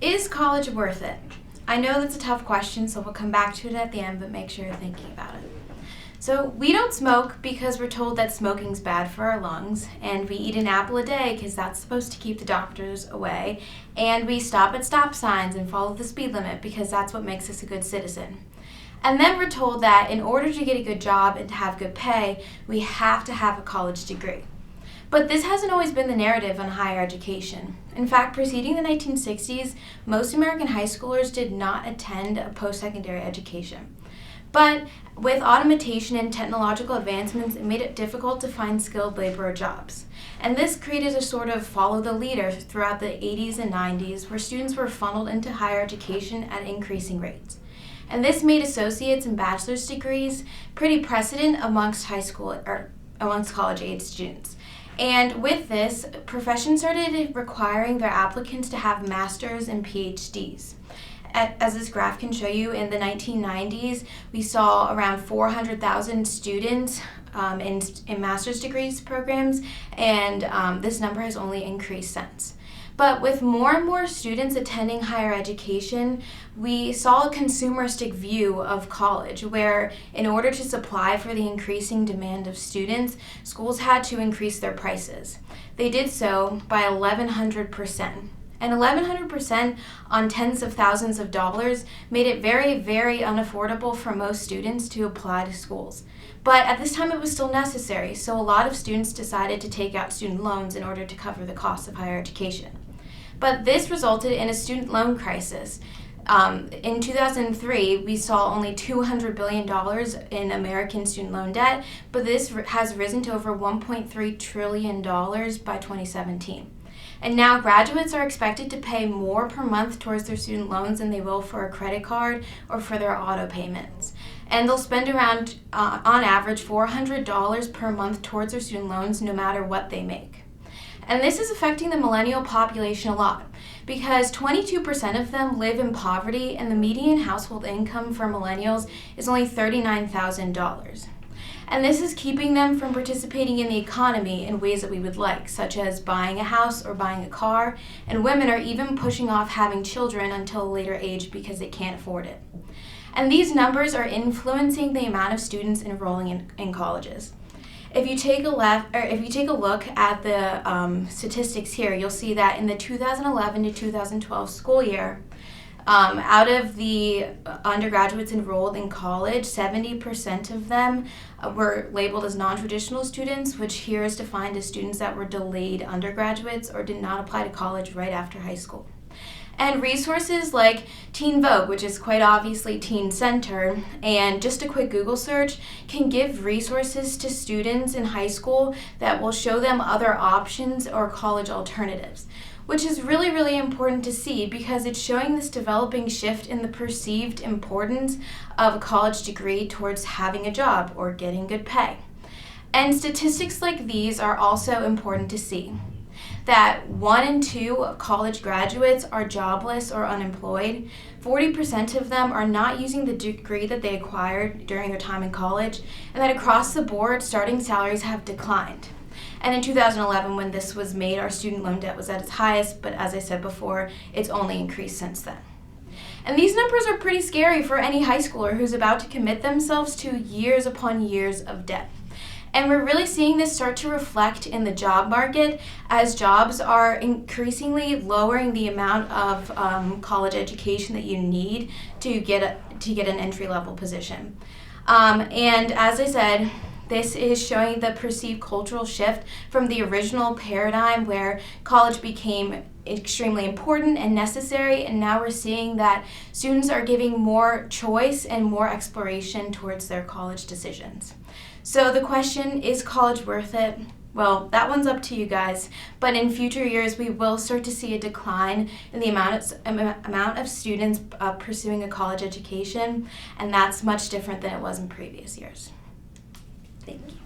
Is college worth it? I know that's a tough question, so we'll come back to it at the end, but make sure you're thinking about it. So we don't smoke because we're told that smoking's bad for our lungs, and we eat an apple a day because that's supposed to keep the doctors away, and we stop at stop signs and follow the speed limit because that's what makes us a good citizen. And then we're told that in order to get a good job and to have good pay, we have to have a college degree. But this hasn't always been the narrative on higher education. In fact, preceding the 1960s, most American high schoolers did not attend a post-secondary education. But with automation and technological advancements, it made it difficult to find skilled labor jobs. And this created a sort of follow the leader throughout the 80s and 90s, where students were funneled into higher education at increasing rates. And this made associate's and bachelor's degrees pretty precedent amongst college-age students. And with this, professions started requiring their applicants to have master's and PhDs. As this graph can show you, in the 1990s, we saw around 400,000 students in master's degrees programs, and this number has only increased since. But with more and more students attending higher education, we saw a consumeristic view of college, where in order to supply for the increasing demand of students, schools had to increase their prices. They did so by 1,100%. And 1,100% on tens of thousands of dollars made it very, very unaffordable for most students to apply to schools. But at this time it was still necessary, so a lot of students decided to take out student loans in order to cover the cost of higher education. But this resulted in a student loan crisis. In 2003, we saw only $200 billion in American student loan debt, but this has risen to over $1.3 trillion by 2017. And now graduates are expected to pay more per month towards their student loans than they will for a credit card or for their auto payments. And they'll spend around, on average, $400 per month towards their student loans no matter what they make. And this is affecting the millennial population a lot because 22% of them live in poverty, and the median household income for millennials is only $39,000. And this is keeping them from participating in the economy in ways that we would like, such as buying a house or buying a car, and women are even pushing off having children until a later age because they can't afford it. And these numbers are influencing the amount of students enrolling in colleges. If you take a look at the statistics here, you'll see that in the 2011 to 2012 school year, out of the undergraduates enrolled in college, 70% of them were labeled as non-traditional students, which here is defined as students that were delayed undergraduates or did not apply to college right after high school. And resources like Teen Vogue, which is quite obviously teen-centered, and just a quick Google search can give resources to students in high school that will show them other options or college alternatives, which is really, really important to see because it's showing this developing shift in the perceived importance of a college degree towards having a job or getting good pay. And statistics like these are also important to see. That 1 in 2 college graduates are jobless or unemployed. 40% of them are not using the degree that they acquired during their time in college, and that across the board, starting salaries have declined. And in 2011, when this was made, our student loan debt was at its highest, but as I said before, it's only increased since then. And these numbers are pretty scary for any high schooler who's about to commit themselves to years upon years of debt. And we're really seeing this start to reflect in the job market as jobs are increasingly lowering the amount of college education that you need to get an entry-level position. And as I said, this is showing the perceived cultural shift from the original paradigm where college became extremely important and necessary, and now we're seeing that students are giving more choice and more exploration towards their college decisions. So the question, is college worth it? Well, that one's up to you guys, but in future years we will start to see a decline in the amount of students pursuing a college education, and that's much different than it was in previous years. Thank you.